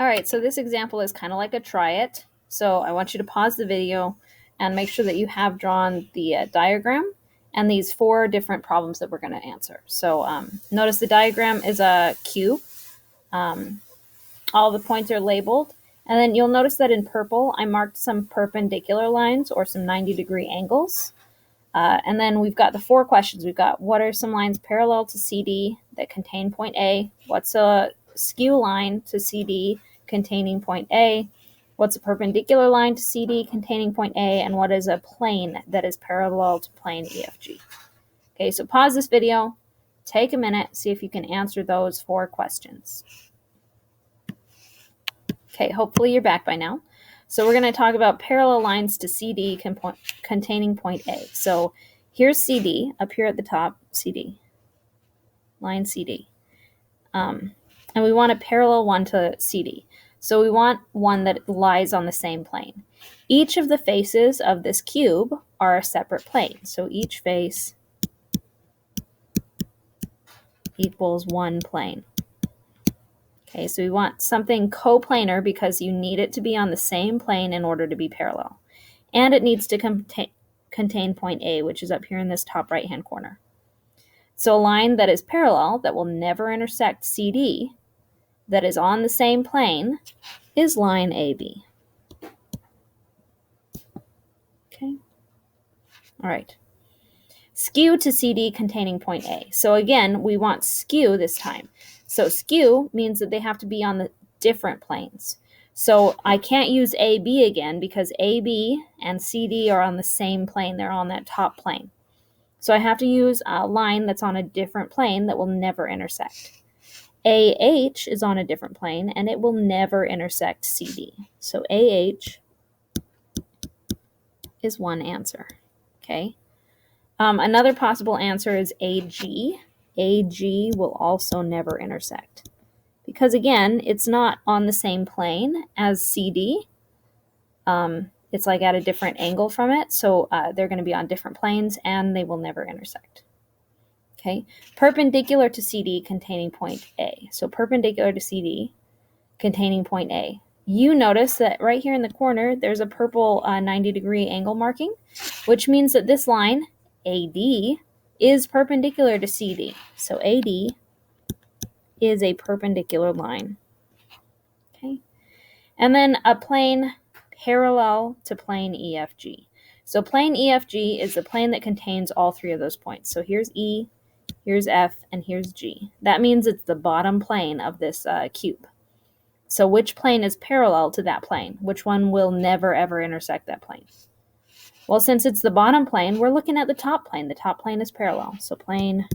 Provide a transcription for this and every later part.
All right, so this example is kind of like a try it. So I want you to pause the video and make sure that you have drawn the diagram and these 4 different problems that we're going to answer. So notice the diagram is a cube. All the points are labeled. And then you'll notice that in purple, I marked some perpendicular lines or some 90-degree angles. And then we've got the 4 questions. We've got, what are some lines parallel to CD that contain point A? What's a skew line to CD containing point A? What's a perpendicular line to CD containing point A? And what is a plane that is parallel to plane EFG? Okay, so pause this video, take a minute, see if you can answer those 4 questions. Okay, hopefully you're back by now. So we're going to talk about parallel lines to CD containing point A. So here's CD, up here at the top, CD, line CD. And we want a parallel one to CD. So we want one that lies on the same plane. Each of the faces of this cube are a separate plane. So each face equals one plane. Okay, so we want something coplanar because you need it to be on the same plane in order to be parallel. And it needs to contain point A, which is up here in this top right-hand corner. So a line that is parallel, that will never intersect CD, that is on the same plane, is line AB. Okay. All right. Skew to CD containing point A. So again, we want skew this time. So skew means that they have to be on the different planes. So I can't use AB again because AB and CD are on the same plane. They're on that top plane. So I have to use a line that's on a different plane that will never intersect. AH is on a different plane and it will never intersect CD. So AH is one answer. Okay. Another possible answer is AG. AG will also never intersect. Because again, it's not on the same plane as CD. It's like at a different angle from it. So they're going to be on different planes and they will never intersect. Okay. Perpendicular to CD containing point A. So perpendicular to CD containing point A. You notice that right here in the corner, there's a purple 90-degree angle marking, which means that this line, AD, is perpendicular to CD. So AD is a perpendicular line. Okay. And then a plane parallel to plane EFG. So plane EFG is the plane that contains all 3 of those points. So here's E, here's F, and here's G. That means it's the bottom plane of this cube. So which plane is parallel to that plane? Which one will never, ever intersect that plane? Well, since it's the bottom plane, we're looking at the top plane. The top plane is parallel. So plane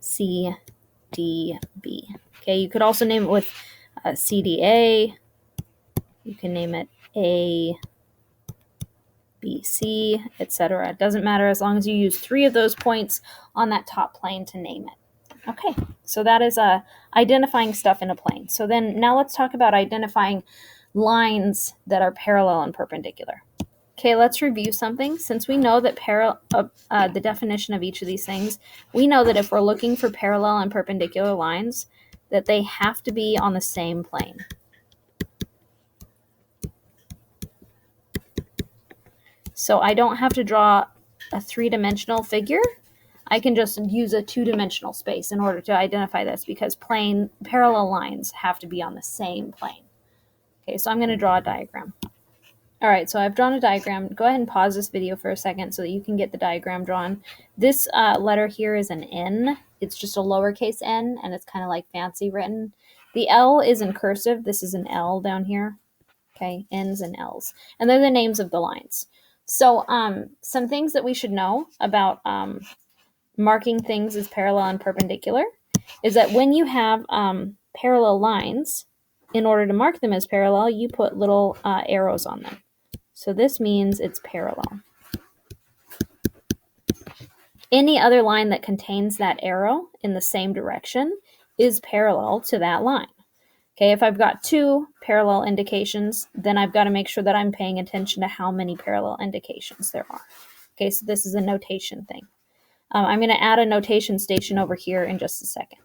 CDB. Okay, you could also name it with CDA. You can name it ABC, etc. It doesn't matter as long as you use 3 of those points on that top plane to name it. Okay, so that is identifying stuff in a plane. So then now let's talk about identifying lines that are parallel and perpendicular. Okay, let's review something. Since we know that the definition of each of these things, we know that if we're looking for parallel and perpendicular lines, that they have to be on the same plane. So I don't have to draw a 3-dimensional figure. I can just use a 2-dimensional space in order to identify this because parallel lines have to be on the same plane. Okay, so I'm going to draw a diagram. All right, so I've drawn a diagram. Go ahead and pause this video for a second so that you can get the diagram drawn. This letter here is an N. It's just a lowercase n, and it's kind of like fancy written. The L is in cursive. This is an L down here. Okay, N's and L's. And they're the names of the lines. So some things that we should know about marking things as parallel and perpendicular is that when you have parallel lines, in order to mark them as parallel, you put little arrows on them. So this means it's parallel. Any other line that contains that arrow in the same direction is parallel to that line. Okay, if I've got 2 parallel indications, then I've got to make sure that I'm paying attention to how many parallel indications there are. Okay, so this is a notation thing. I'm going to add a notation station over here in just a second.